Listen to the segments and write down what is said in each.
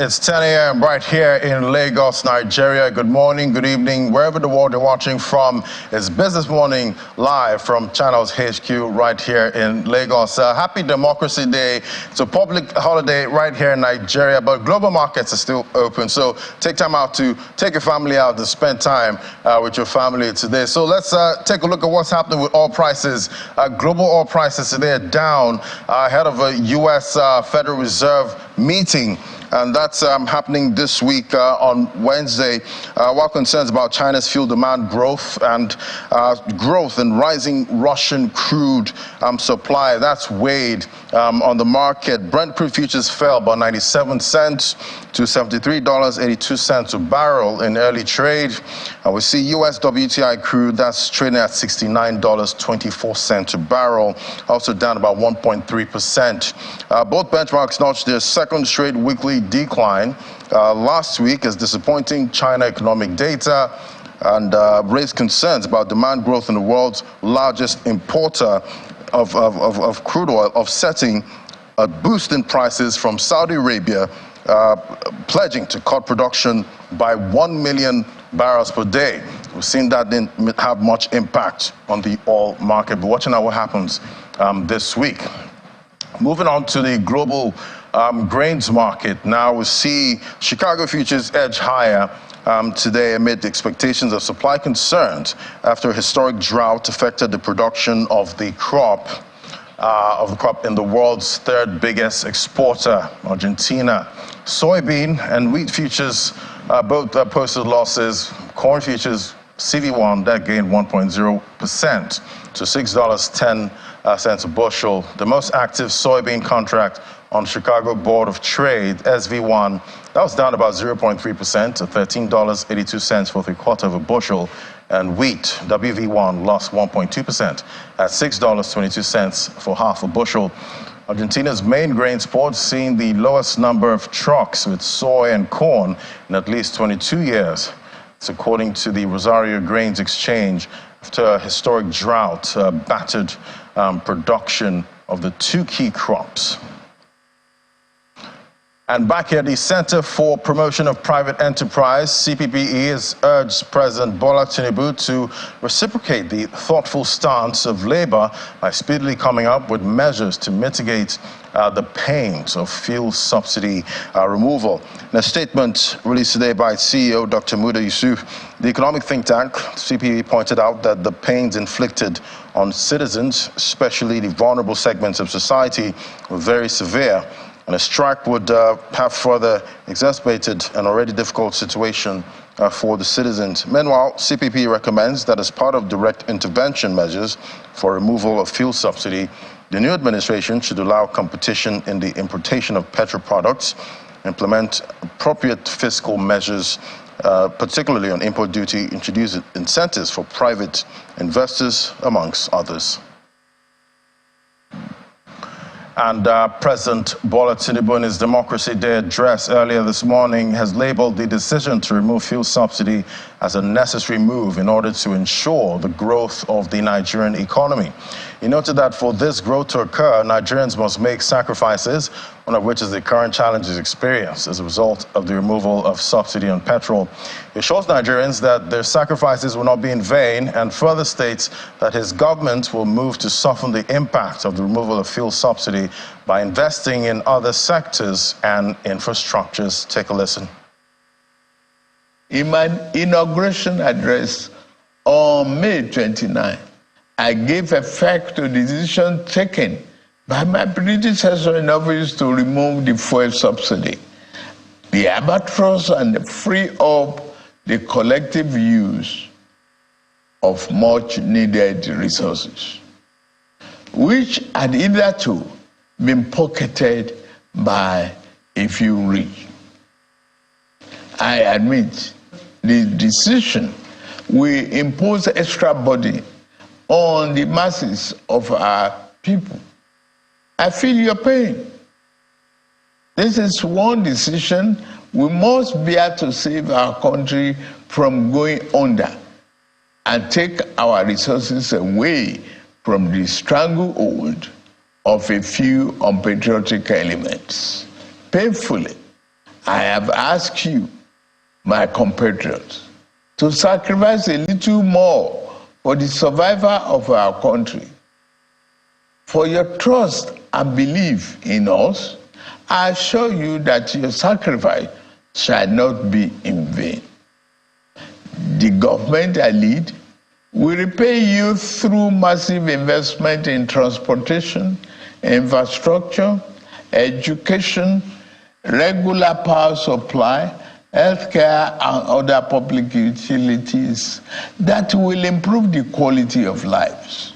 It's 10 a.m. right here in Lagos, Nigeria. Good morning, good evening, wherever the world you're watching from. It's Business Morning live from Channels HQ right here in Lagos. Happy Democracy Day. It's a public holiday right here in Nigeria, but global markets are still open. So take time out to take your family out and spend time with your family today. So let's take a look at what's happening with oil prices. Global oil prices today are down ahead of a U.S. Federal Reserve meeting. And that's happening this week on Wednesday, while concerns about China's fuel demand growth and growth in rising Russian crude supply, that's weighed on the market. Brent crude futures fell by 97 cents to $73.82 a barrel in early trade. We see U.S. WTI crude, that's trading at $69.24 a barrel, also down about 1.3%. Both benchmarks notched their second straight weekly decline last week as disappointing China economic data and raised concerns about demand growth in the world's largest importer of crude oil, offsetting a boost in prices from Saudi Arabia, pledging to cut production by 1 million barrels per day. We've seen that didn't have much impact on the oil market, but watching out what happens this week. Moving on to the global grains market. Now we see Chicago futures edge higher today amid the expectations of supply concerns after a historic drought affected the production of the crop in the world's third biggest exporter, Argentina. Soybean and wheat futures both posted losses. Corn futures, CV1, that gained 1.0% to $6.10 a bushel. The most active soybean contract on Chicago Board of Trade, SV1, that was down about 0.3% to $13.82 for 3/4 of a bushel. And wheat, WV1, lost 1.2% at $6.22 for half a bushel. Argentina's main grain port seeing the lowest number of trucks with soy and corn in at least 22 years. It's according to the Rosario Grains Exchange after a historic drought battered production of the two key crops. And back here, the Center for Promotion of Private Enterprise, CPPE, has urged President Bola Tunubu to reciprocate the thoughtful stance of labor by speedily coming up with measures to mitigate the pains of fuel subsidy removal. In a statement released today by CEO Dr. Muda Yusuf, the economic think tank, CPPE, pointed out that the pains inflicted on citizens, especially the vulnerable segments of society, were very severe. And a strike would have further exacerbated an already difficult situation for the citizens. Meanwhile, CPP recommends that as part of direct intervention measures for removal of fuel subsidy, the new administration should allow competition in the importation of petrol products, implement appropriate fiscal measures, particularly on import duty, introduce incentives for private investors, amongst others. And President Bola Tinubu, in his Democracy Day address earlier this morning, has labeled the decision to remove fuel subsidy as a necessary move in order to ensure the growth of the Nigerian economy. He noted that for this growth to occur, Nigerians must make sacrifices, one of which is the current challenges experienced as a result of the removal of subsidy on petrol. He assures Nigerians that their sacrifices will not be in vain and further states that his government will move to soften the impact of the removal of fuel subsidy by investing in other sectors and infrastructures. Take a listen. In my inauguration address on May 29, I gave effect to the decision taken by my predecessor in office to remove the fuel subsidy, the albatross, and free up the collective use of much needed resources, which had hitherto been pocketed by a few rich. I admit the decision will impose extra burden on the masses of our people. I feel your pain. This is one decision we must bear to save our country from going under and take our resources away from the stranglehold of a few unpatriotic elements. Painfully, I have asked you, my compatriots, to sacrifice a little more for the survival of our country. For your trust and belief in us, I assure you that your sacrifice shall not be in vain. The government I lead will repay you through massive investment in transportation, infrastructure, education, regular power supply, healthcare, and other public utilities that will improve the quality of lives.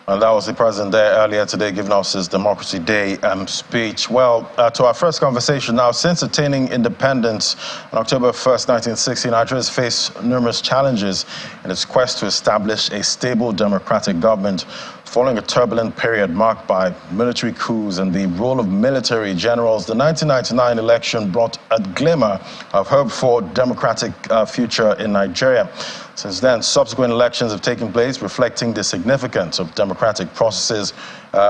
And that was the president there earlier today giving us his Democracy Day speech. Well, to our first conversation now, since attaining independence on October 1st, 1960, Nigeria has faced numerous challenges in its quest to establish a stable democratic government following a turbulent period marked by military coups and the role of military generals. The 1999 election brought a glimmer of hope for democratic future in Nigeria. Since then, subsequent elections have taken place, reflecting the significance of democratic processes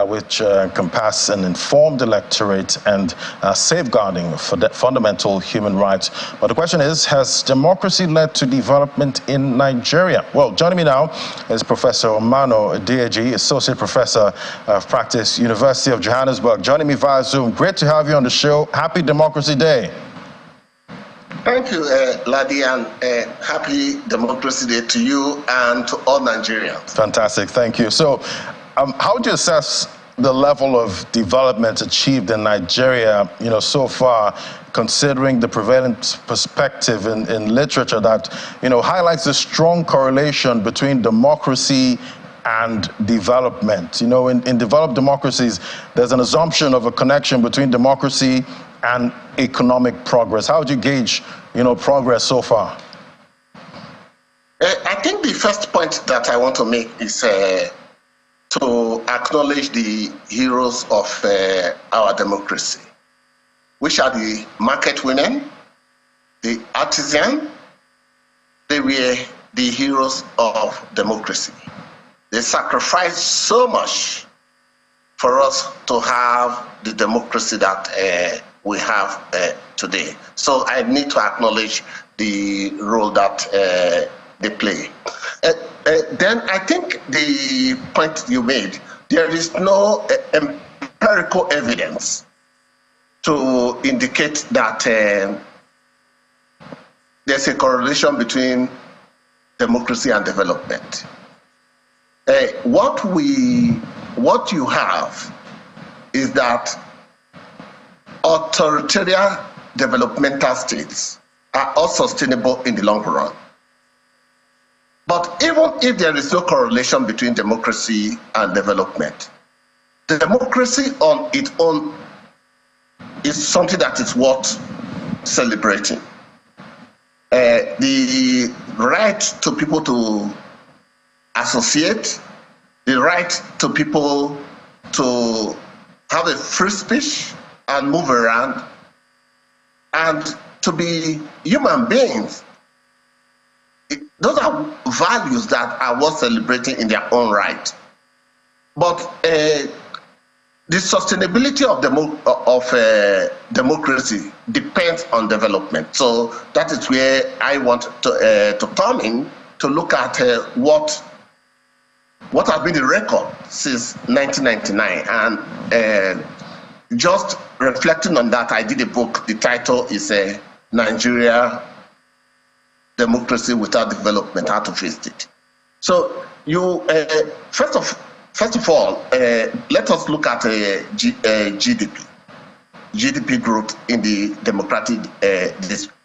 which encompass an informed electorate and safeguarding for fundamental human rights. But the question is, has democracy led to development in Nigeria? Well, joining me now is Professor Omano Deji, Associate Professor of Practice, University of Johannesburg, joining me via Zoom. Great to have you on the show. Happy Democracy Day. Thank you, Ladi, and happy Democracy Day to you and to all Nigerians. Fantastic, thank you. So, how would you assess the level of development achieved in Nigeria, so far, considering the prevalent perspective in literature that, highlights the strong correlation between democracy and development? In developed democracies, there's an assumption of a connection between democracy and economic progress. How would you gauge, progress so far? I think the first point that I want to make is to acknowledge the heroes of our democracy, which are the market women, the artisan. They were the heroes of democracy. They sacrificed so much for us to have the democracy that we have today. So I need to acknowledge the role that they play. Then I think the point you made, there is no empirical evidence to indicate that there's a correlation between democracy and development. What you have is that authoritarian developmental states are all sustainable in the long run. But even if there is no correlation between democracy and development, democracy on its own is something that is worth celebrating. The right to people to associate, the right to people to have a free speech and move around, and to be human beings. Those are values that are worth celebrating in their own right. But the sustainability of democracy depends on development. So that is where I want to come in to look at what has been the record since 1999. And just reflecting on that, I did a book. The title is Nigeria, Democracy Without Development, How to Face It. So you first of all, let us look at GDP growth in the democratic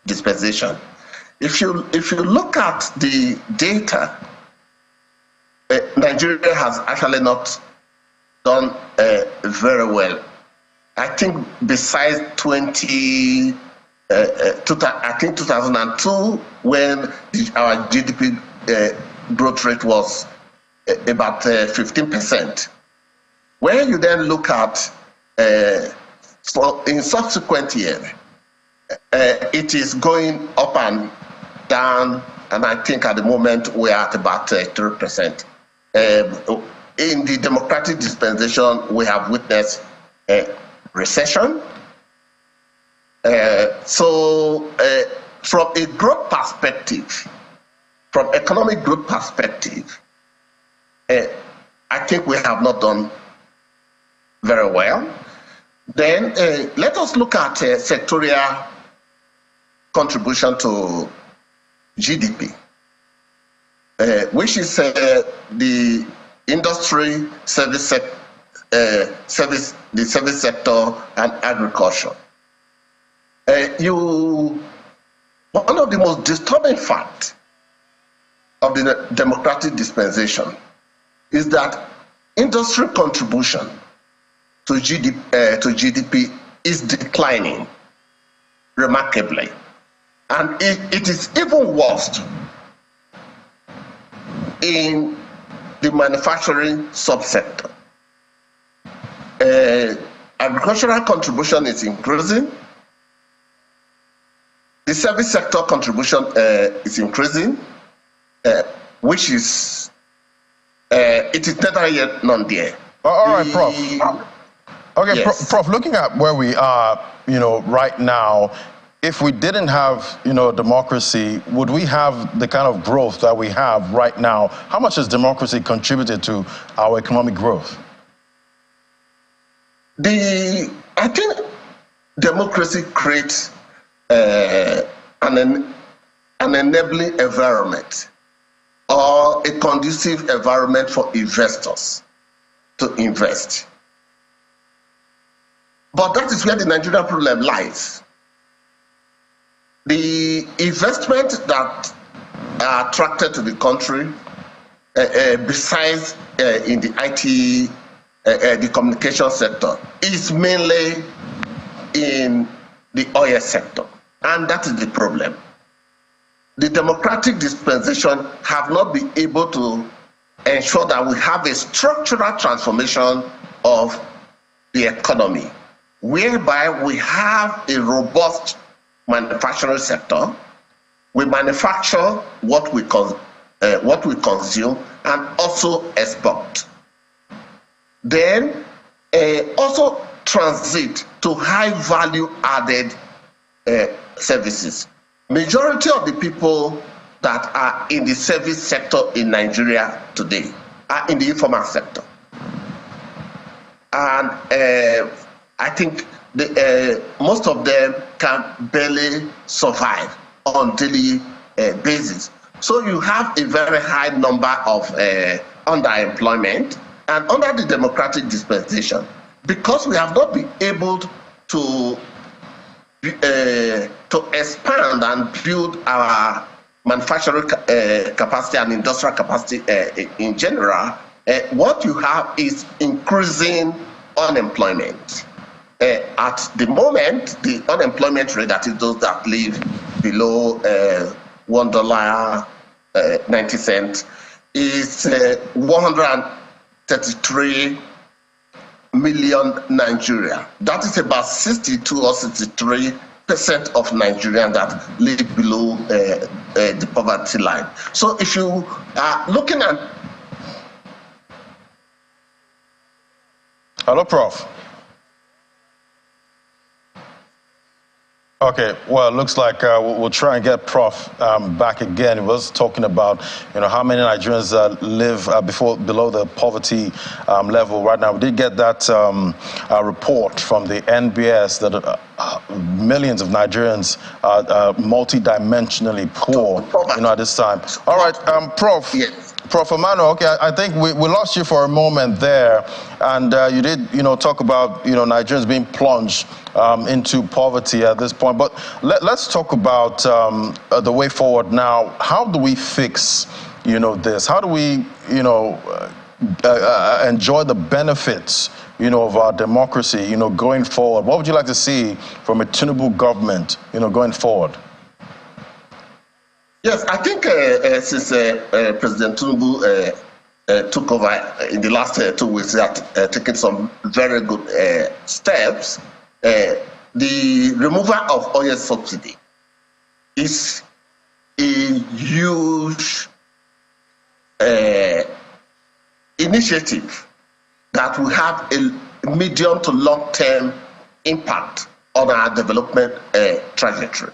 dispensation. If you look at the data, Nigeria has actually not done very well. I think besides 2002, when our GDP growth rate was about 15%. When you then look at in subsequent years, it is going up and down, and I think at the moment we are at about 3%. in the democratic dispensation, we have witnessed a recession. From a growth perspective, from economic growth perspective, I think we have not done very well. Then let us look at sectorial contribution to GDP, which is the industry, service sector, and agriculture. One of the most disturbing facts of the democratic dispensation is that industry contribution to GDP is declining remarkably, and it is even worse in the manufacturing subsector. Agricultural contribution is increasing. The service sector contribution is increasing, which is it is neither yet nor there. All right, Prof. Okay, Yes. Prof, looking at where we are, right now, if we didn't have, democracy, would we have the kind of growth that we have right now? How much has democracy contributed to our economic growth? I think democracy creates an enabling environment or a conducive environment for investors to invest. But that is where the Nigerian problem lies. The investment that are attracted to the country, besides in the IT, the communication sector, is mainly in the oil sector, and that is the problem. The democratic dispensation have not been able to ensure that we have a structural transformation of the economy, whereby we have a robust manufacturing sector. We manufacture what we consume and also export. Then also transit to high value added services. Majority of the people that are in the service sector in Nigeria today are in the informal sector. And I think most of them can barely survive on daily basis. So you have a very high number of underemployment, and under the democratic dispensation, because we have not been able to expand and build our manufacturing capacity and industrial capacity in general, what you have is increasing unemployment. At the moment, the unemployment rate, that is those that live below $1.90, is 133 million Nigeria. That is about 62 or 63% of Nigerians that live below the poverty line. So if you are looking at... Hello, Prof. Okay, well, it looks like we'll try and get Prof back again. He was talking about, how many Nigerians live below the poverty level right now. We did get that report from the NBS that millions of Nigerians are multidimensionally poor, at this time. All right, Prof. Yes. Prof. Emmanuel, okay, I think we lost you for a moment there, and you did, talk about, Nigerians being plunged into poverty at this point. But let's talk about the way forward now. How do we fix, this? How do we, enjoy the benefits, of our democracy, going forward? What would you like to see from a Tunubu government, going forward? Yes, I think since President Tunubu took over in the last 2 weeks, he has taken some very good steps. The removal of oil subsidy is a huge initiative that will have a medium to long-term impact on our development trajectory.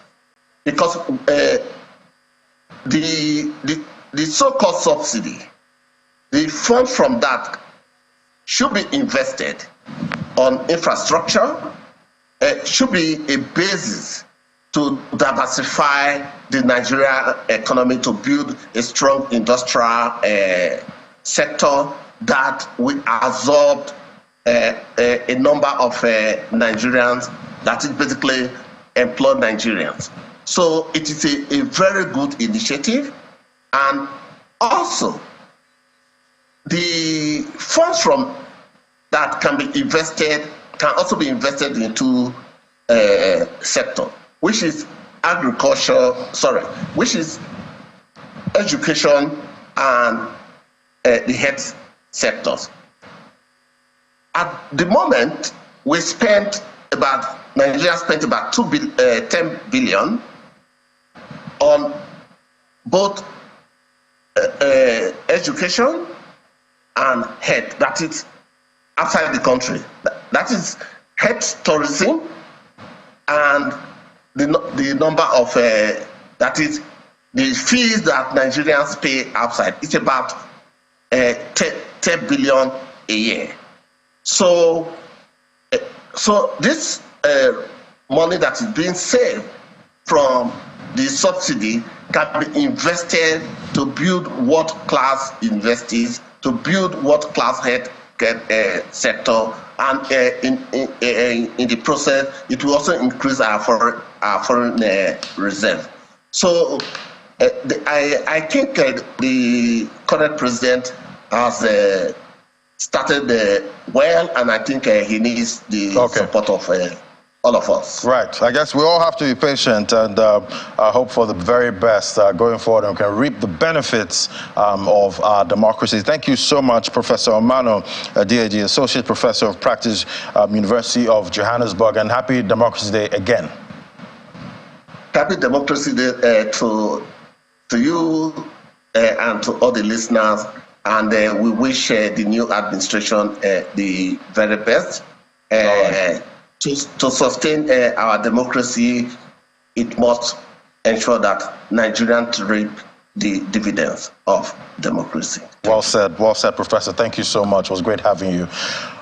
Because the so-called subsidy, the funds from that should be invested on infrastructure, should be a basis to diversify the Nigerian economy, to build a strong industrial sector that will absorb a number of Nigerians, that is basically employ Nigerians. So it is a very good initiative, and also the funds from that can be invested, can also be invested into sector, which is which is education and the health sectors. At the moment, Nigeria spent about 10 billion on both education and health, that is outside the country. That is health tourism, and the number of, that is the fees that Nigerians pay outside. It's about 10 billion a year. So this money that is being saved from the subsidy can be invested to build world-class universities, to build world-class health sector, and in the process, it will also increase our foreign reserve. So I think the current president has started well, and I think he needs the support of all of us. Right. I guess we all have to be patient and hope for the very best going forward, and we can reap the benefits of our democracy. Thank you so much, Professor Omano DAG, Associate Professor of Practice, University of Johannesburg, and happy Democracy Day again. Happy Democracy Day to you and to all the listeners, and we wish the new administration the very best. To sustain our democracy, it must ensure that Nigerians reap the dividends of democracy. Well said, Professor. Thank you so much. It was great having you.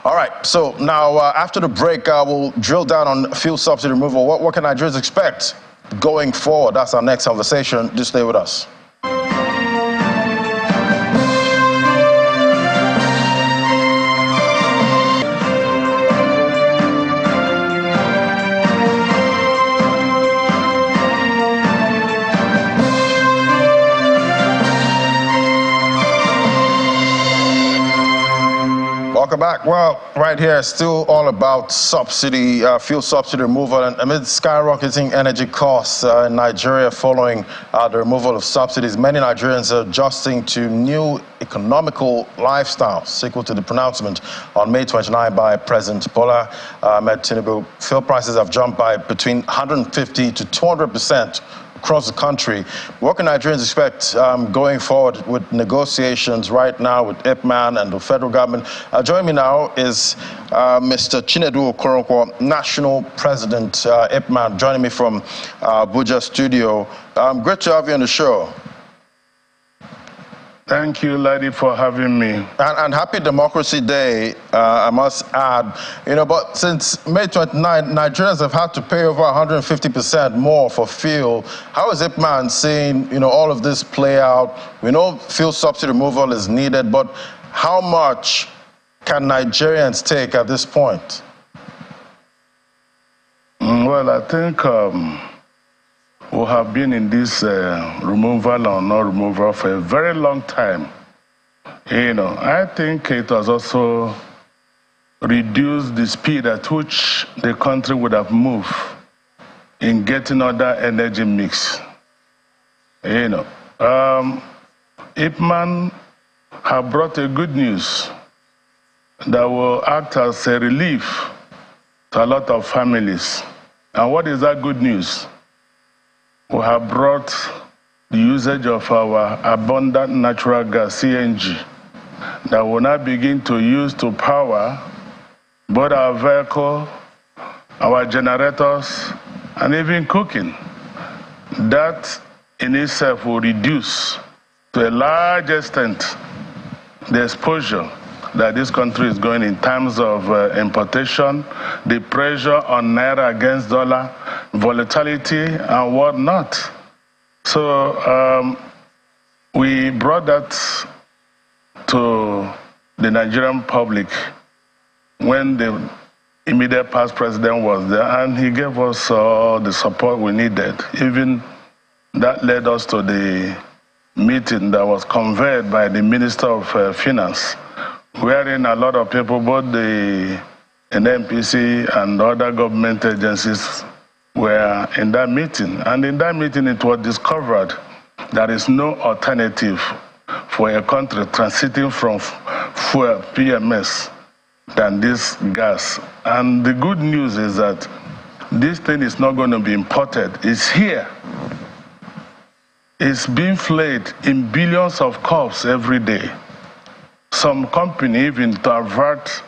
All right, so now after the break, we'll drill down on fuel subsidy removal. What can Nigerians expect going forward? That's our next conversation. Just stay with us. Welcome back. Well, right here, still all about subsidy, fuel subsidy removal, and amid skyrocketing energy costs in Nigeria following the removal of subsidies, many Nigerians are adjusting to new economical lifestyles. Sequel to the pronouncement on May 29 by President Bola Ahmed Tunubu, fuel prices have jumped by between 150 to 200% across the country. What can Nigerians expect going forward with negotiations right now with IPMAN and the federal government? Joining me now is Mr. Chinedu Okoronkwo, National President, IPMAN, joining me from Abuja studio. Great to have you on the show. Thank you, Ladi, for having me. And happy Democracy Day, I must add. But since May 29, Nigerians have had to pay over 150% more for fuel. How is IPMAN seeing, all of this play out? We know fuel subsidy removal is needed, but how much can Nigerians take at this point? Well, I think we have been in this removal or no removal for a very long time. I think it has also reduced the speed at which the country would have moved in getting other energy mix. IPMAN have brought a good news that will act as a relief to a lot of families. And what is that good news? We have brought the usage of our abundant natural gas, CNG, that we'll now begin to use to power both our vehicle, our generators, and even cooking. That in itself will reduce to a large extent the exposure that this country is going in terms of importation, the pressure on naira against dollar, volatility, and whatnot. So we brought that to the Nigerian public when the immediate past president was there, and he gave us all the support we needed. Even that led us to the meeting that was convened by the Minister of Finance, wherein a lot of people, both the NNPC and other government agencies, were in that meeting. And in that meeting, it was discovered there is no alternative for a country transiting from fuel, PMS, than this gas. And the good news is that this thing is not going to be imported. It's here. It's being flayed in billions of cups every day. Some company, even to avert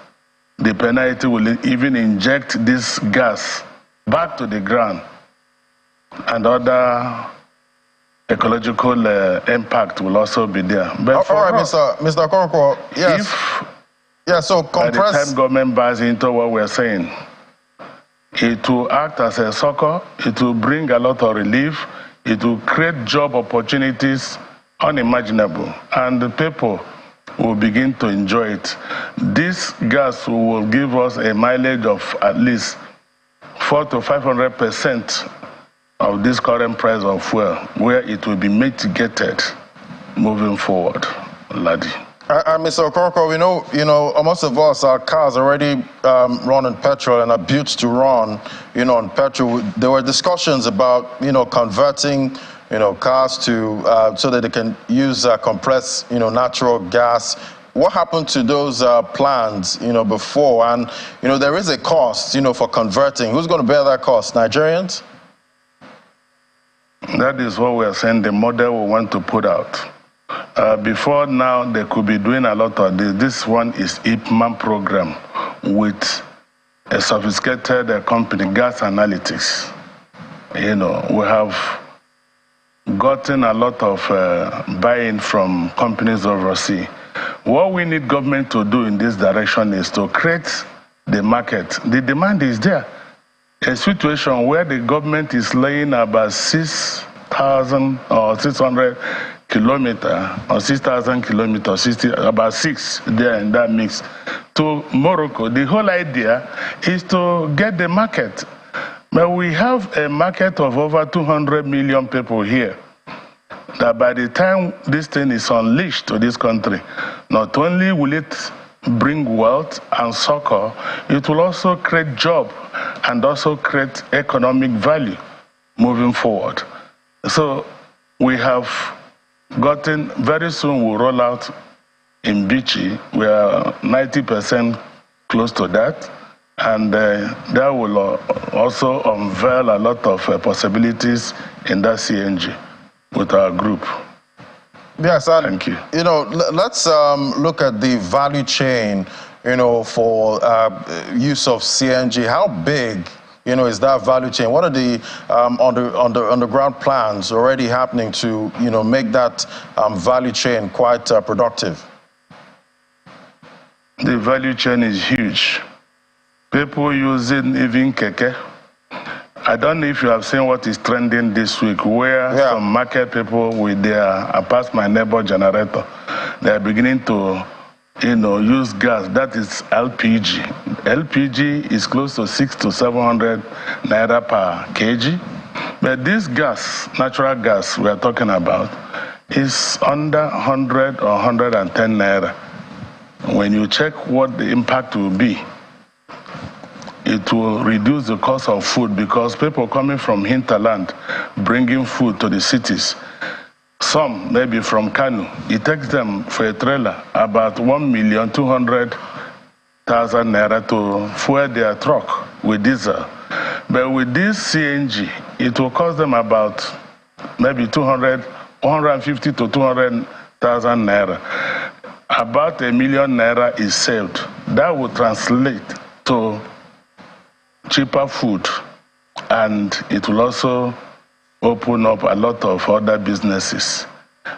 the penalty, will even inject this gas back to the ground, and other ecological impact will also be there. But all right, Mr. Okonkwo, yes. So by the time government buys into what we're saying, it will act as a sucker, it will bring a lot of relief, it will create job opportunities unimaginable, and the people will begin to enjoy it. This gas will give us a mileage of at least 400 to 500% of this current price of fuel, where it will be mitigated moving forward, Ladi. Mr. Okonkwo, we know, most of us, our cars already run on petrol and are built to run, on petrol. There were discussions about, converting, cars to, so that they can use compressed, natural gas. What happened to those plans, before? And, there is a cost, for converting. Who's going to bear that cost? Nigerians? That is what we are saying, the model we want to put out. Before now, they could be doing a lot of this. This one is IPMAN program with a sophisticated company, Gas Analytics. We have gotten a lot of buy-in from companies overseas. What we need government to do in this direction is to create the market. The demand is there. A situation where the government is laying about 6,000 or 600 kilometers or 6,000 kilometers, about 6 there in that mix, to Morocco. The whole idea is to get the market. But we have a market of over 200 million people here, that by the time this thing is unleashed to this country, not only will it bring wealth and succor, it will also create job and also create economic value moving forward. So we have gotten, very soon we'll roll out in Bichi. We are 90% close to that. And that will also unveil a lot of possibilities in that CNG with our group. Yes, thank you. Let's look at the value chain, for use of CNG. How big, is that value chain? What are the underground plans already happening to, make that value chain quite productive? The value chain is huge. People using even keke. I don't know if you have seen what is trending this week, where some market people with their, I pass my neighbor generator, they are beginning to, use gas. That is LPG. LPG is close to 600 to 700 naira per kg. But this gas, natural gas we are talking about, is under 100 or 110 naira. When you check what the impact will be, it will reduce the cost of food, because people coming from hinterland bringing food to the cities. Some maybe from Kanu, it takes them for a trailer about 1,200,000 naira to fuel their truck with diesel. But with this CNG, it will cost them about maybe 150 to 200,000 naira. about ₦1 million is saved. That will translate to cheaper food, and it will also open up a lot of other businesses.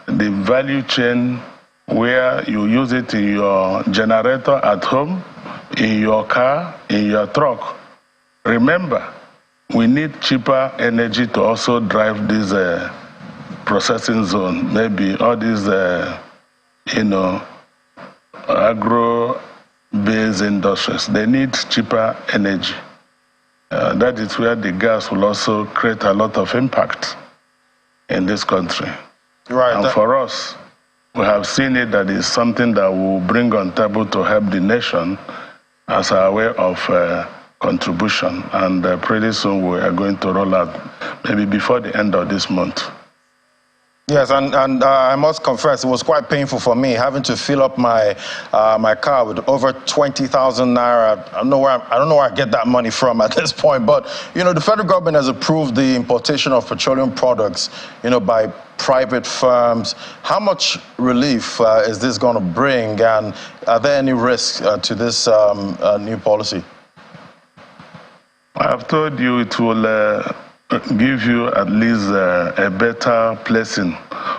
The value chain, where you use it in your generator at home, in your car, in your truck. Remember, we need cheaper energy to also drive this processing zone. Maybe all these, agro-based industries, they need cheaper energy. That is where the gas will also create a lot of impact in this country. Right. And for us, we have seen it that is something that will bring on table to help the nation as our way of contribution. And pretty soon we are going to roll out, maybe before the end of this month. Yes, and I must confess, it was quite painful for me having to fill up my my car with over 20,000 naira. I don't know where I get that money from at this point. But the federal government has approved the importation of petroleum products, by private firms. How much relief is this going to bring, and are there any risks to this new policy? I've told you it will give you at least a better placing,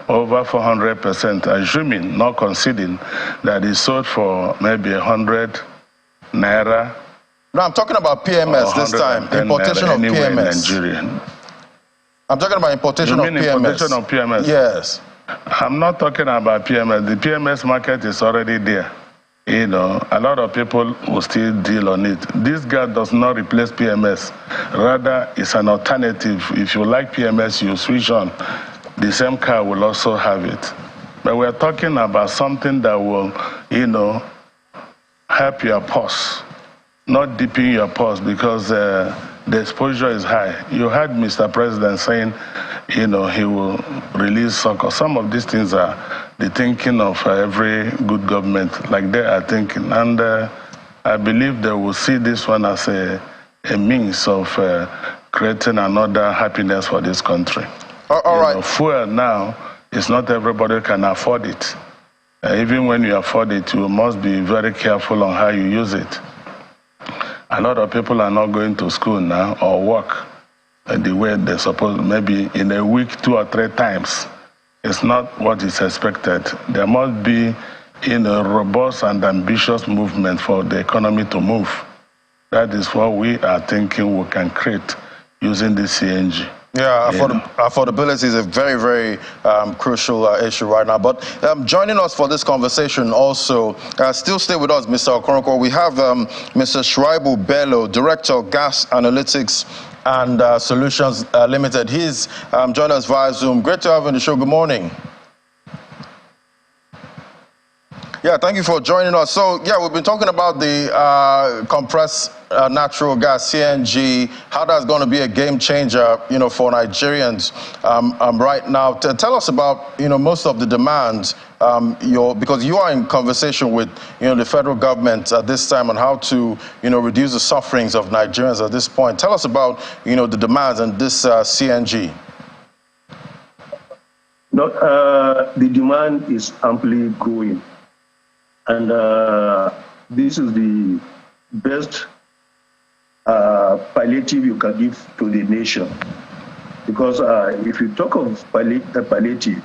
over 400%, assuming, not conceding, that is sold for maybe 100 naira. No, I'm talking about PMS this time. Importation of PMS. In Nigeria. I'm talking about importation of PMS. Importation of PMS? Yes. I'm not talking about PMS. The PMS market is already there. A lot of people will still deal on it. This gas does not replace PMS. Rather, it's an alternative. If you like PMS, you switch on. The same car will also have it. But we're talking about something that will, help your pulse, not deepen your pulse, because the exposure is high. You heard Mr. President saying, he will release succor. Some of these things are the thinking of every good government, like they are thinking. And I believe they will see this one as a means of creating another happiness for this country. All right. Fuel now, it's not everybody can afford it. Even when you afford it, you must be very careful on how you use it. A lot of people are not going to school now or work the way they're supposed, maybe in a week 2 or 3 times. It's not what is expected. There must be a robust and ambitious movement for the economy to move. That is what we are thinking we can create using the CNG. Yeah, affordability is a very, very crucial issue right now. But joining us for this conversation also, still stay with us, Mr. Okonkwo. We have Mr. Shuaibu Bello, Director of Gas Analytics and Solutions Limited. He's joined us via Zoom. Great to have you on the show. Good morning. Yeah, thank you for joining us. So, yeah, we've been talking about the compressed natural gas, CNG, how that's going to be a game changer, for Nigerians right now. Tell us about, most of the demands, because you are in conversation with, the federal government at this time on how to, reduce the sufferings of Nigerians at this point. Tell us about, the demands and this CNG. The demand is amply growing. And this is the best palliative you can give to the nation. Because if you talk of palliative,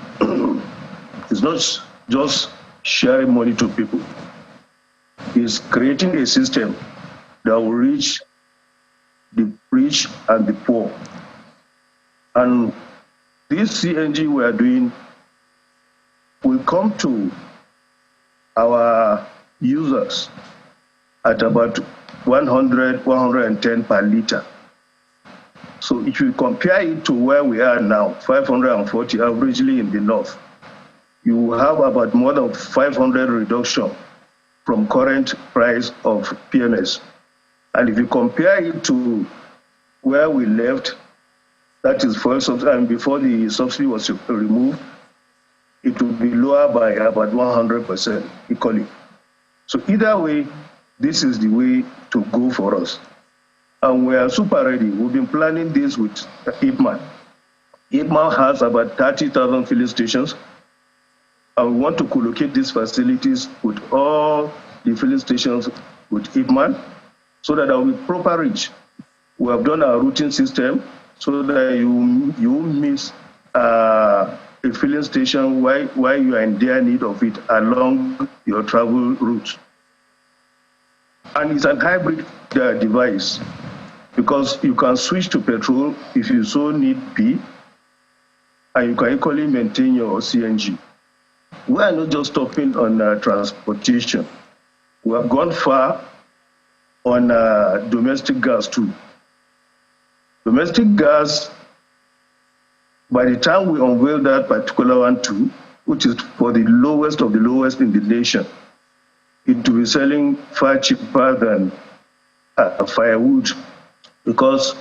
it's not just sharing money to people. It's creating a system that will reach the rich and the poor. And this CNG we are doing will come to our users at about 100, 110 per liter. So if you compare it to where we are now, 540 averagely in the north, you have about more than 500 reduction from current price of PMS. And if you compare it to where we left, that is fuel subsidy, and before the subsidy was removed, it will be lower by about 100% equally. So either way, this is the way to go for us. And we are super ready. We've been planning this with IPMAN. IPMAN has about 30,000 filling stations. And we want to collocate these facilities with all the filling stations with Ipman so that there will be proper reach. We have done our routing system so that you miss a filling station while you are in dire need of it along your travel route. And it's a hybrid device because you can switch to petrol if you so need be, and you can equally maintain your CNG. We are not just stopping on transportation. We have gone far on domestic gas too. Domestic gas, by the time we unveil that particular one too, which is for the lowest of the lowest in the nation, it will be selling far cheaper than firewood because,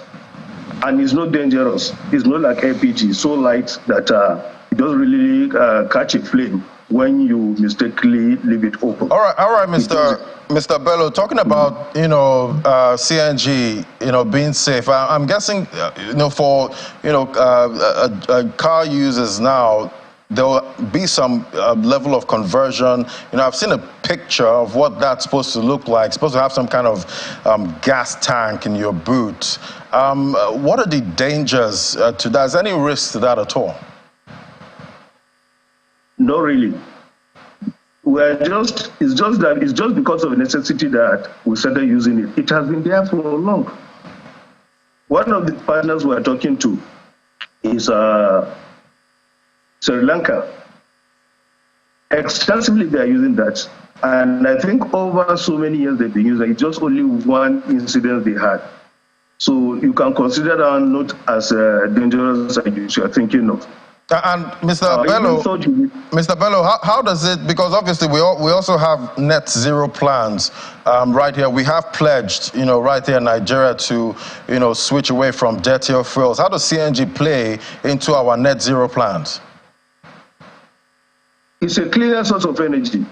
and it's not dangerous. It's not like LPG, it's so light that it doesn't really catch a flame when you mistakenly leave it open. All right, Mr. Bello, talking about, CNG, being safe. I'm guessing, for, car users now, there will be some level of conversion. I've seen a picture of what that's supposed to look like. It's supposed to have some kind of gas tank in your boot. What are the dangers to that? Is there any risk to that at all? Not really. It's just because of the necessity that we started using it. It has been there for long. One of the partners we're talking to is Sri Lanka. Extensively they are using that. And I think over so many years they've been using it. It's just only one incident they had. So you can consider that not as dangerous as you are thinking of. And Mr. Bello, how does it, because obviously we also have net zero plans right here. We have pledged, right here in Nigeria to, switch away from dirtier fuels. How does CNG play into our net zero plans? It's a cleaner source of energy,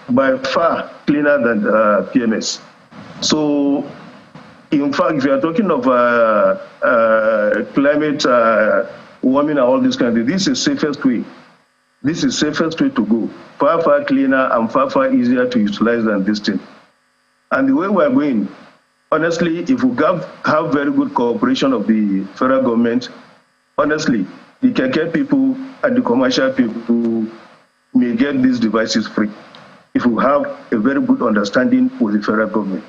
by far cleaner than PMS. So, in fact, if you are talking of climate warming and all this kind of thing, this is safest way. This is safest way to go. Far, far cleaner and far, far easier to utilize than this thing. And the way we're going, honestly, if we have very good cooperation of the federal government, honestly, the keke people and the commercial people may get these devices free. If we have a very good understanding with the federal government,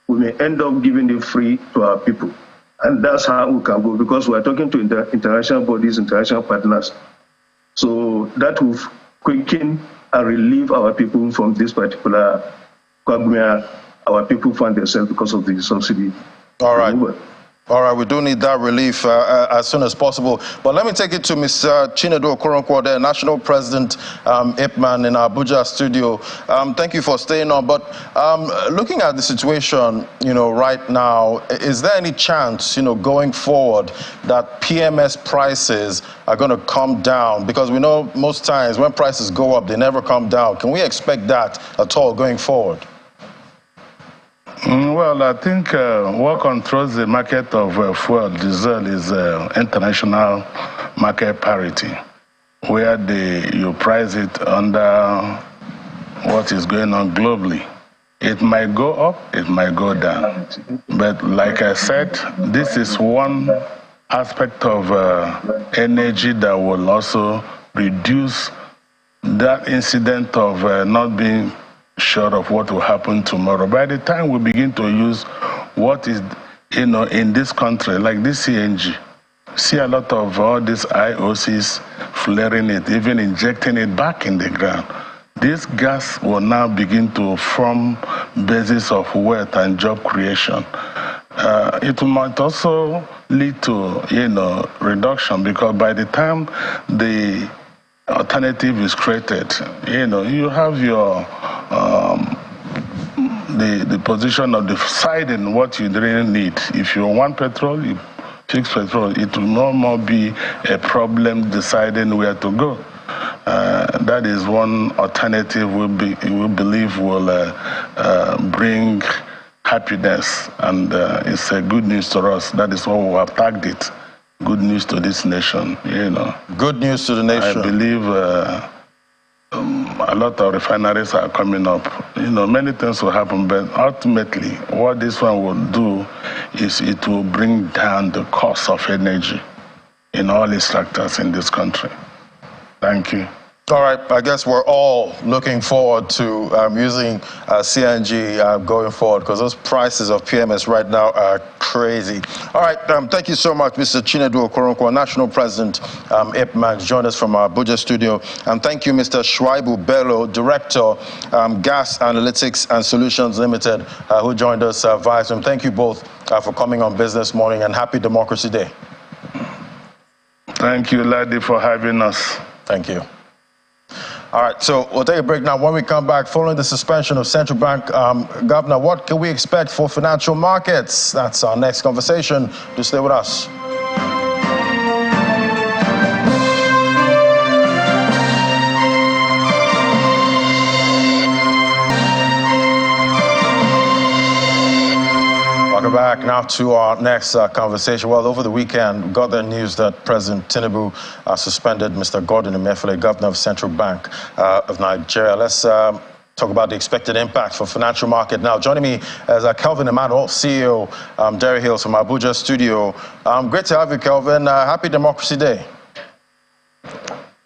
we may end up giving it free to our people. And that's how we can go, because we're talking to international bodies, international partners. So that will quicken and relieve our people from this particular quagmire. Our people find themselves because of the subsidy. All right. All right, we do need that relief as soon as possible. But let me take it to Mr. Chinedu Okoronkwo, the National President, Ipman, in our Abuja studio. Thank you for staying on. But looking at the situation, right now, is there any chance, going forward, that PMS prices are going to come down? Because we know most times when prices go up, they never come down. Can we expect that at all going forward? Well, I think what controls the market of fuel, diesel, is international market parity, where you price it under what is going on globally. It might go up, it might go down. But like I said, this is one aspect of energy that will also reduce that incident of not being sure of what will happen tomorrow. By the time we begin to use what is, in this country, like this CNG, see a lot of all these IOCs flaring it, even injecting it back in the ground. This gas will now begin to form basis of wealth and job creation. It might also lead to, reduction, because by the time the alternative is created, you have your the position of deciding what you really need. If you want petrol, you fix petrol. It will no more be a problem deciding where to go. That is one alternative we believe will bring happiness, and it's a good news to us. That is what we have tagged it. Good news to this nation, Good news to the nation. I believe a lot of refineries are coming up. Many things will happen, but ultimately, what this one will do is it will bring down the cost of energy in all its sectors in this country. Thank you. All right, I guess we're all looking forward to using CNG going forward, because those prices of PMS right now are crazy. All right, thank you so much, Mr. Chinedu Okoronkwo, National President, IPMAN, joined us from our Abuja studio. And thank you, Mr. Shuaibu Bello, Director, Gas Analytics and Solutions Limited, who joined us via Zoom. Thank you both for coming on Business Morning, and happy Democracy Day. Thank you, Ladi, for having us. Thank you. All right, so we'll take a break now. When we come back, following the suspension of central bank governor, what can we expect for financial markets? That's our next conversation. Just stay with us. Welcome back now to our next conversation. Well, over the weekend, we got the news that President Tunubu suspended Mr. Gordon Emefiele, governor of Central Bank of Nigeria. Let's talk about the expected impact for financial market. Now, joining me is Kelvin Emmanuel, CEO, Derry Hills from Abuja studio. Great to have you, Kelvin. Happy Democracy Day.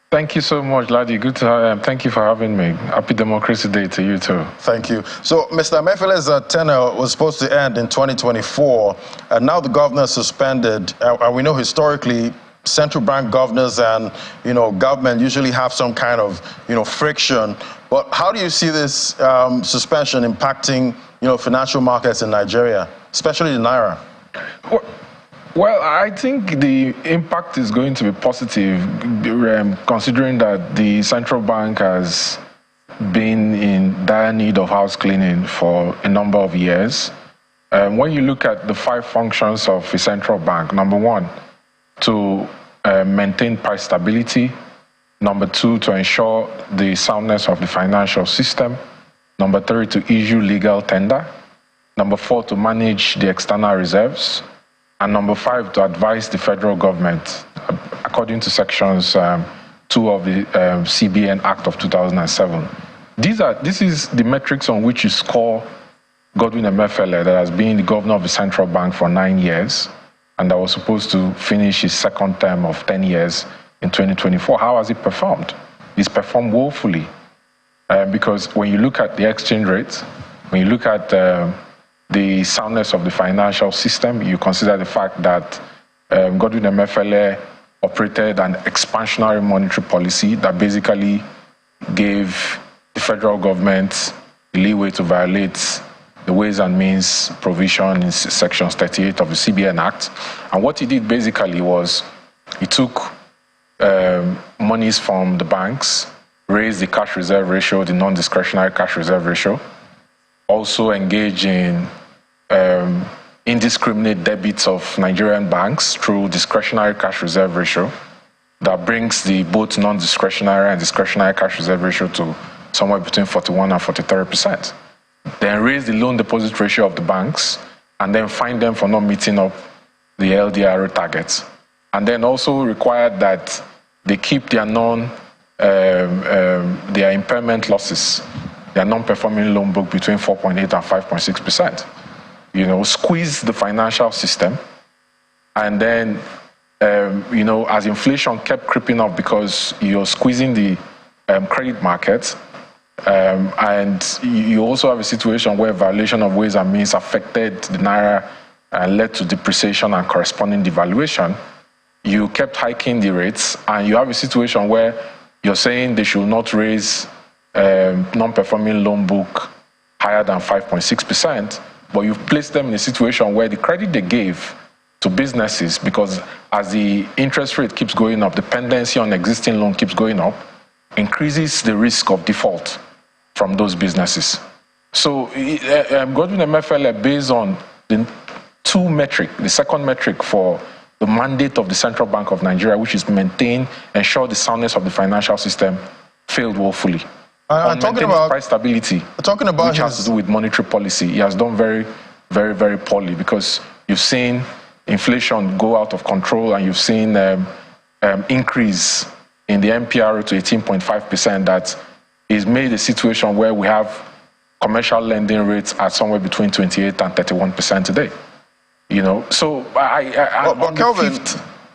Thank you so much, Ladi. Good to have. Thank you for having me. Happy Democracy Day to you too. Thank you. So, Mr. Emefiele's tenure was supposed to end in 2024, and now the governor is suspended. And we know historically, central bank governors and government usually have some kind of friction. But how do you see this suspension impacting financial markets in Nigeria, especially the naira? Well, I think the impact is going to be positive, considering that the central bank has been in dire need of house cleaning for a number of years. When you look at the 5 functions of a central bank, number 1, to maintain price stability. Number 2, to ensure the soundness of the financial system. Number 3, to issue legal tender. Number 4, to manage the external reserves. And number 5, to advise the federal government, according to sections 2 of the CBN Act of 2007. This is the metrics on which you score Godwin Emefiele, that has been the governor of the central bank for 9 years, and that was supposed to finish his second term of 10 years in 2024. How has he performed? He's performed woefully, because when you look at the exchange rate, when you look at the soundness of the financial system, you consider the fact that Godwin Emefiele operated an expansionary monetary policy that basically gave the federal government leeway to violate the Ways and Means provision in sections 38 of the CBN Act. And what he did basically was he took monies from the banks, raised the cash reserve ratio, the non-discretionary cash reserve ratio, also engage in indiscriminate debits of Nigerian banks through discretionary cash reserve ratio that brings the both non-discretionary and discretionary cash reserve ratio to somewhere between 41 and 43%. Then raise the loan deposit ratio of the banks and then fine them for not meeting up the LDRO targets. And then also required that they keep their their impairment losses, their non-performing loan book between 4.8 and 5.6%. Squeeze the financial system. And then, as inflation kept creeping up because you're squeezing the credit market, and you also have a situation where violation of Ways and Means affected the naira and led to depreciation and corresponding devaluation. You kept hiking the rates, and you have a situation where you're saying they should not raise non-performing loan book higher than 5.6%, but you've placed them in a situation where the credit they gave to businesses, because as the interest rate keeps going up, dependency on existing loan keeps going up, increases the risk of default from those businesses. So Godwin Emefiele, based on the the second metric for the mandate of the Central Bank of Nigeria, which is ensure the soundness of the financial system, failed woefully. Talking about price stability, which has to do with monetary policy, he has done very, very, very poorly, because you've seen inflation go out of control, and you've seen increase in the MPR to 18.5% that is made a situation where we have commercial lending rates at somewhere between 28 and 31% today. You know, so on Kelvin, the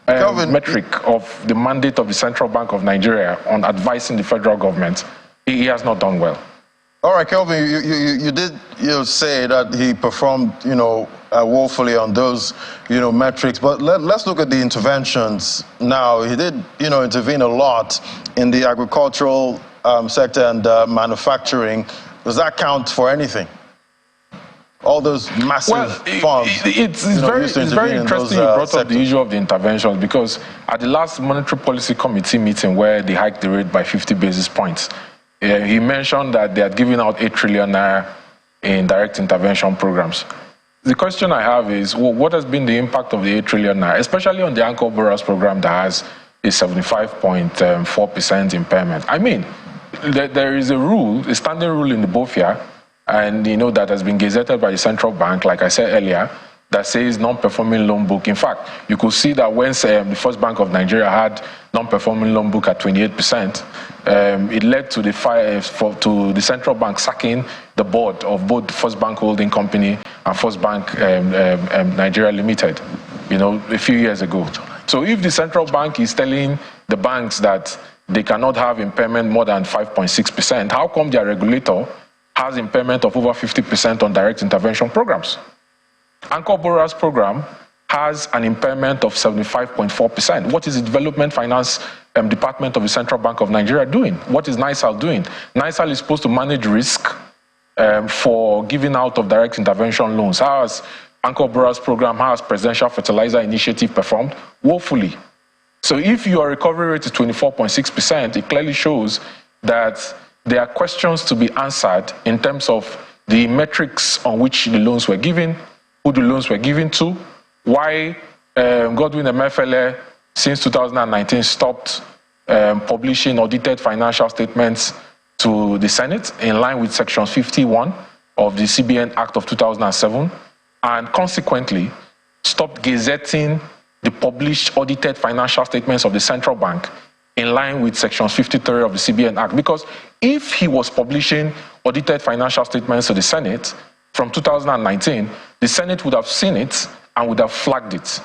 fifth metric of the mandate of the Central Bank of Nigeria on advising the federal government, he has not done well. All right, Kelvin, you did say that he performed, woefully on those, metrics. But let's look at the interventions now. He did, intervene a lot in the agricultural sector and manufacturing. Does that count for anything? All those massive funds. It's very interesting you brought up the issue of the interventions, because at the last Monetary Policy Committee meeting where they hiked the rate by 50 basis points, he mentioned that they had given out 8 trillion naira in direct intervention programs. The question I have is, what has been the impact of the 8 trillion naira, especially on the Anchor Borrowers program that has a 75.4% impairment? I mean, there is a rule, a standing rule in the BOFIA, and that has been gazetted by the central bank, like I said earlier, that says non-performing loan book. In fact, you could see that when the First Bank of Nigeria had non-performing loan book at 28%, it led to the central bank sacking the board of both First Bank Holding Company and First Bank Nigeria Limited, a few years ago. So if the central bank is telling the banks that they cannot have impairment more than 5.6%, how come their regulator has impairment of over 50% on direct intervention programs? Anchor Borrowers program has an impairment of 75.4%. What is the Development Finance Department of the Central Bank of Nigeria doing? What is NISAL doing? NISAL is supposed to manage risk for giving out of direct intervention loans. How has Anchor Borrowers program, how has Presidential Fertilizer Initiative performed? Woefully. So if your recovery rate is 24.6%, it clearly shows that there are questions to be answered in terms of the metrics on which the loans were given, who the loans were given to, why Godwin Emefiele, since 2019, stopped publishing audited financial statements to the Senate in line with Section 51 of the CBN Act of 2007, and consequently stopped gazetting the published audited financial statements of the central bank in line with Section 53 of the CBN Act. Because if he was publishing audited financial statements to the Senate from 2019, the Senate would have seen it and would have flagged it,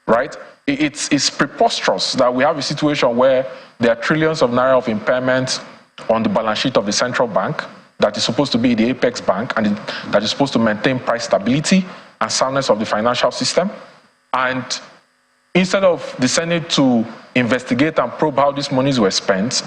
right? It's preposterous that we have a situation where there are trillions of naira of impairment on the balance sheet of the central bank that is supposed to be the apex bank and that is supposed to maintain price stability and soundness of the financial system. And instead of the Senate to investigate and probe how these monies were spent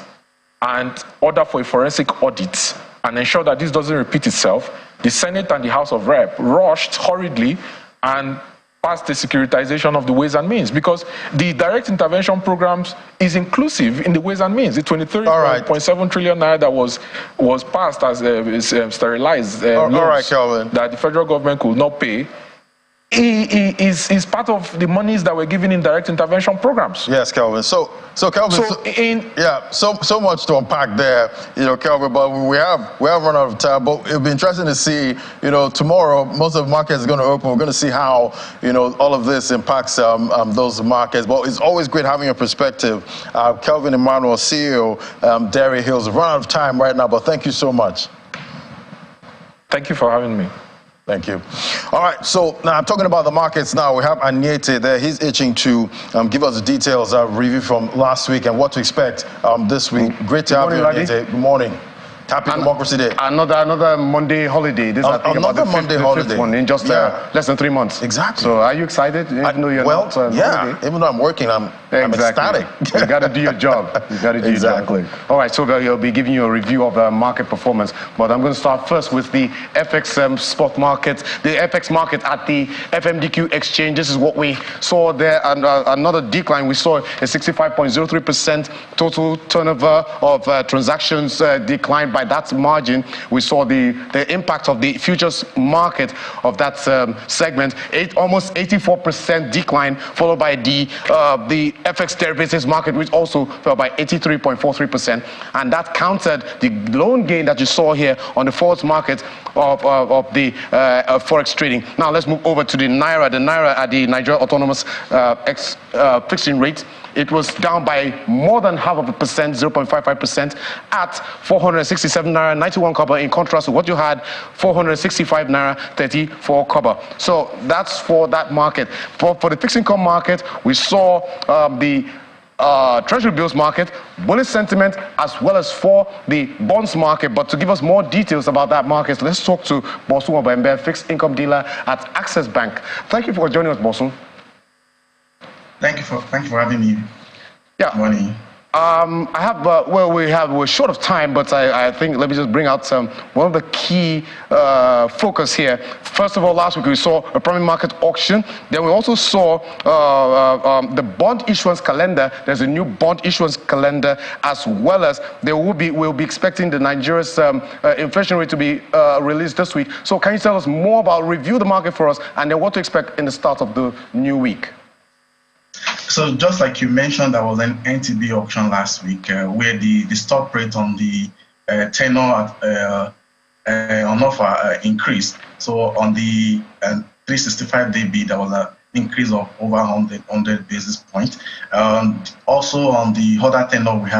and order for a forensic audit and ensure that this doesn't repeat itself, the Senate and the House of Rep rushed hurriedly and passed the securitization of the Ways and Means, because the direct intervention programs is inclusive in the Ways and Means. The 23.7 trillion naira that was passed as sterilized loans that the federal government could not pay is part of the monies that were given in direct intervention programs. Yes, Kelvin. So Kelvin, so much to unpack there, Kelvin. But we have run out of time. But it'll be interesting to see, tomorrow most of the markets are going to open. We're going to see how, all of this impacts those markets. But it's always great having your perspective, Kelvin Emmanuel, CEO, Dairy Hills. We've run out of time right now, but thank you so much. Thank you for having me. Thank you. All right, so now I'm talking about the markets now. We have Anyete there. He's itching to give us the details, review from last week and what to expect this week. Great to have you, Anyete. Good morning. Happy Democracy Day. Another Monday holiday. This is another Monday holiday. Fifth one in just less than 3 months. Exactly. So are you excited? Even though you're not holiday? Even though I'm working, I'm ecstatic. You got to do your job. You got to do your job. All right, so we'll be giving you a review of market performance. But I'm going to start first with the FX spot market. The FX market at the FMDQ exchange. This is what we saw there. And another decline. We saw a 65.03% total turnover of transactions declined by by that margin. We saw the impact of the futures market of that segment, almost 84% decline, followed by the FX derivatives market, which also fell by 83.43%, and that countered the loan gain that you saw here on the forwards market of the forex trading. Now let's move over to the naira. The naira at the Nigerian autonomous fixing rate, it was down by more than 0.5%, 0.55%, at 467 naira 91 kobo, in contrast to what you had, 465 naira 34 kobo. So that's for that market. For the fixed income market, we saw the Treasury bills market, bullish sentiment, as well as for the bonds market. But to give us more details about that market, let's talk to Bosun Obembe, fixed income dealer at Access Bank. Thank you for joining us, Bosun. Thank you for having me. Yeah. Good morning. We're short of time, but I think let me just bring out one of the key focus here. First of all, last week we saw a primary market auction. Then we also saw the bond issuance calendar. There's a new bond issuance calendar, as well as we'll be expecting the Nigeria's inflation rate to be released this week. So can you tell us more about, review the market for us, and then what to expect in the start of the new week? So just like you mentioned, there was an NTB auction last week where the stop rate on the tenor on offer increased. So on the 365-day bid, there was an increase of over 100 basis points. Also on the other tenor, we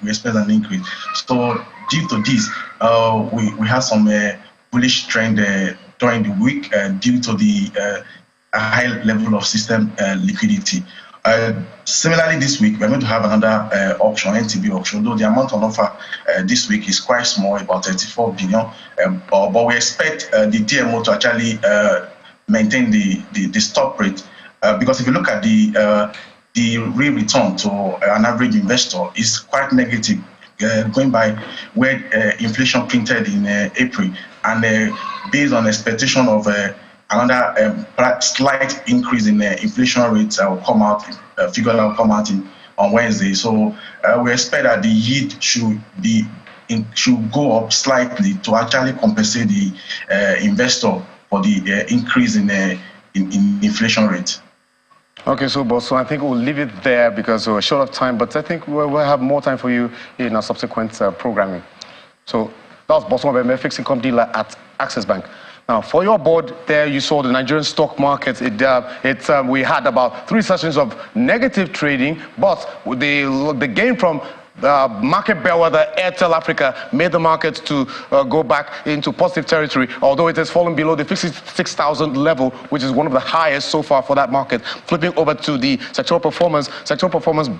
expect an increase. So due to this, we have some bullish trend during the week due to the high level of system liquidity. Similarly, this week, we're going to have another auction, NTB auction, though the amount on offer this week is quite small, about 34 billion. But we expect the DMO to actually maintain the stop rate, because if you look at the real return to an average investor is quite negative, going by where inflation printed in April, and based on expectation of another slight increase in inflation rates that will come out, figure that will come out on Wednesday. So we expect that the yield should go up slightly to actually compensate the investor for the increase in inflation rate. Okay, so Bosun, I think we'll leave it there because we're short of time, but I think we'll have more time for you in our subsequent programming. So that was Bosun Obembe, fixed income dealer at Access Bank. Now, for your board there, you saw the Nigerian stock market. We had about 3 sessions of negative trading, but the gain from market bellwether Airtel Africa made the market to go back into positive territory, although it has fallen below the 56,000 level, which is one of the highest so far for that market. Flipping over to the sectoral performance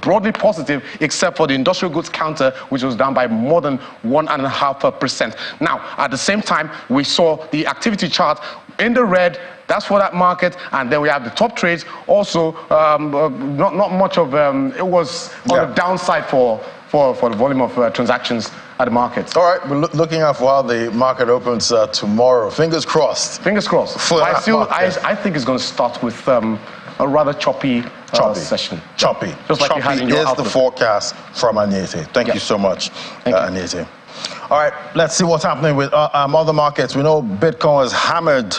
broadly positive, except for the industrial goods counter, which was down by more than 1.5%. Now, at the same time, we saw the activity chart in the red. That's for that market, and then we have the top trades. Also, not much of it was on the downside for the volume of transactions at the market. All right, we're looking out for how the market opens tomorrow. Fingers crossed. Fingers crossed. I think it's going to start with a rather choppy session. Choppy. Just like you had in your outlook. Is the forecast from Anyete. Thank you so much, Anyete. All right, let's see what's happening with other markets. We know Bitcoin was hammered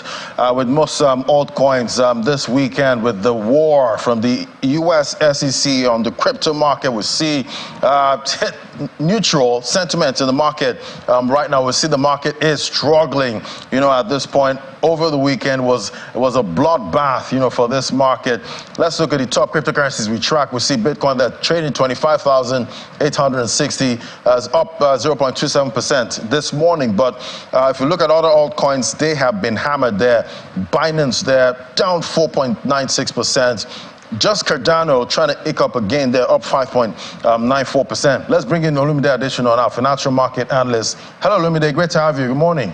with most altcoins this weekend with the war from the US SEC on the crypto market. We see hit neutral sentiment in the market right now. We see the market is struggling, at this point. Over the weekend was a bloodbath, for this market. Let's look at the top cryptocurrencies we track. We see Bitcoin that trading 25,860 is up 0.27% this morning. But if you look at other altcoins, they have been hammered there. Binance there down 4.96%. Just Cardano trying to ick up again. They're up 5.94%. Let's bring in Olumide Adesina, our financial market analyst. Hello, Olumide. Great to have you. Good morning.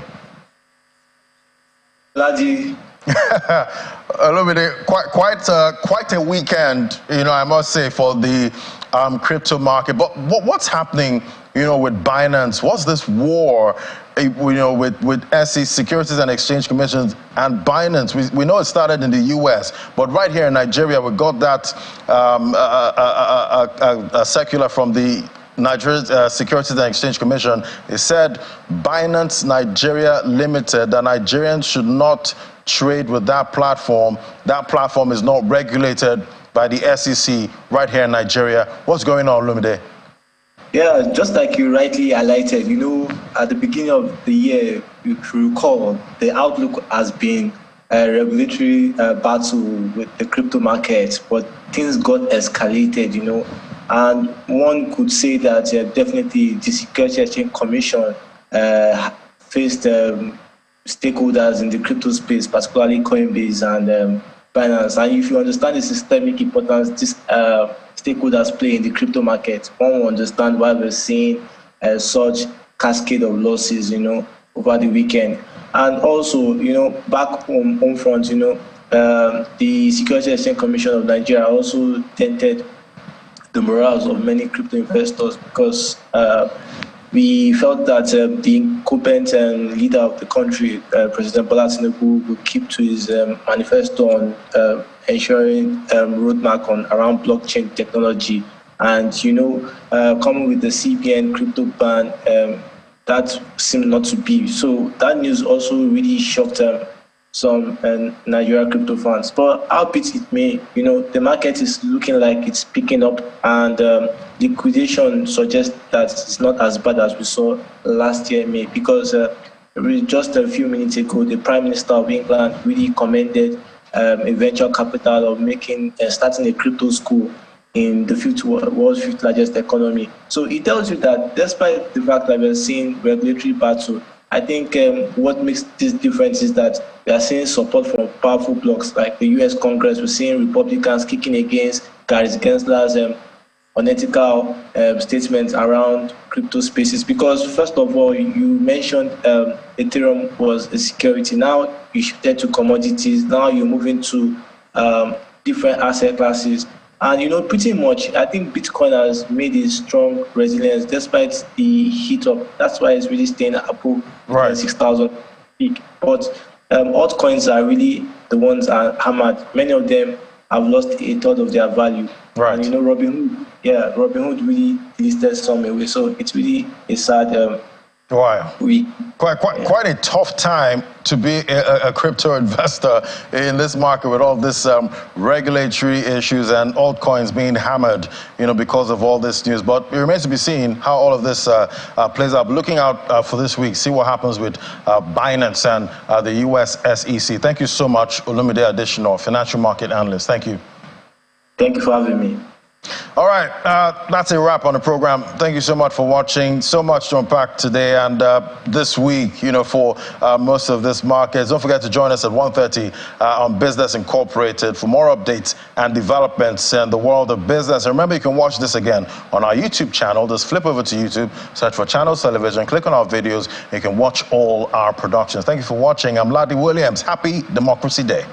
Olumide, quite a weekend, I must say, for the crypto market. But what's happening, with Binance? What's this war, with SEC, Securities and Exchange Commissions, and Binance? We know it started in the US, but right here in Nigeria, we got that a circular from the Nigeria's Securities and Exchange Commission, it said Binance Nigeria Limited, that Nigerians should not trade with that platform. That platform is not regulated by the SEC right here in Nigeria. What's going on, Olumide? Yeah, just like you rightly highlighted, at the beginning of the year, you recall, the outlook has been a regulatory battle with the crypto market, but things got escalated, and one could say that definitely the Securities and Exchange Commission faced stakeholders in the crypto space, particularly Coinbase and Binance. And if you understand the systemic importance these stakeholders play in the crypto market, one will understand why we're seeing such cascade of losses, over the weekend. And also, back home front, the Securities and Exchange Commission of Nigeria also dented the morals of many crypto investors because we felt that the incumbent leader of the country, President Bola Tunubu, would keep to his manifesto on ensuring roadmap around blockchain technology. And, coming with the CBN crypto ban, that seemed not to be. So that news also really shocked some Nigerian crypto fans. But albeit it may, the market is looking like it's picking up, and liquidation suggests that it's not as bad as we saw last year, May, because just a few minutes ago, the Prime Minister of England really commended a venture capital of starting a crypto school in the world's fifth largest economy. So it tells you that despite the fact that we're seeing regulatory battle, I think what makes this difference is that we are seeing support from powerful blocs like the U.S. Congress. We're seeing Republicans kicking against Gary Gensler's unethical statements around crypto spaces. Because first of all, you mentioned Ethereum was a security. Now you shifted to commodities. Now you're moving to different asset classes. And, pretty much, I think Bitcoin has made a strong resilience despite the heat up. That's why it's really staying above 6,000 peak. But altcoins are really the ones that are hammered. Many of them have lost a third of their value. Right. And, Robinhood really listed some away. So it's really a sad week. Quite a tough time to be a crypto investor in this market with all this regulatory issues and altcoins being hammered, because of all this news. But it remains to be seen how all of this plays out. Looking out for this week, see what happens with Binance and the US SEC. Thank you so much, Olumide Adesina, financial market analyst. Thank you. Thank you for having me. All right, that's a wrap on the program. Thank you so much for watching. So much to unpack today and this week, for most of this market. Don't forget to join us at 1:30 on Business Incorporated for more updates and developments in the world of business. And remember, you can watch this again on our YouTube channel. Just flip over to YouTube, search for Channels Television, click on our videos, and you can watch all our productions. Thank you for watching. I'm Ladi Williams. Happy Democracy Day.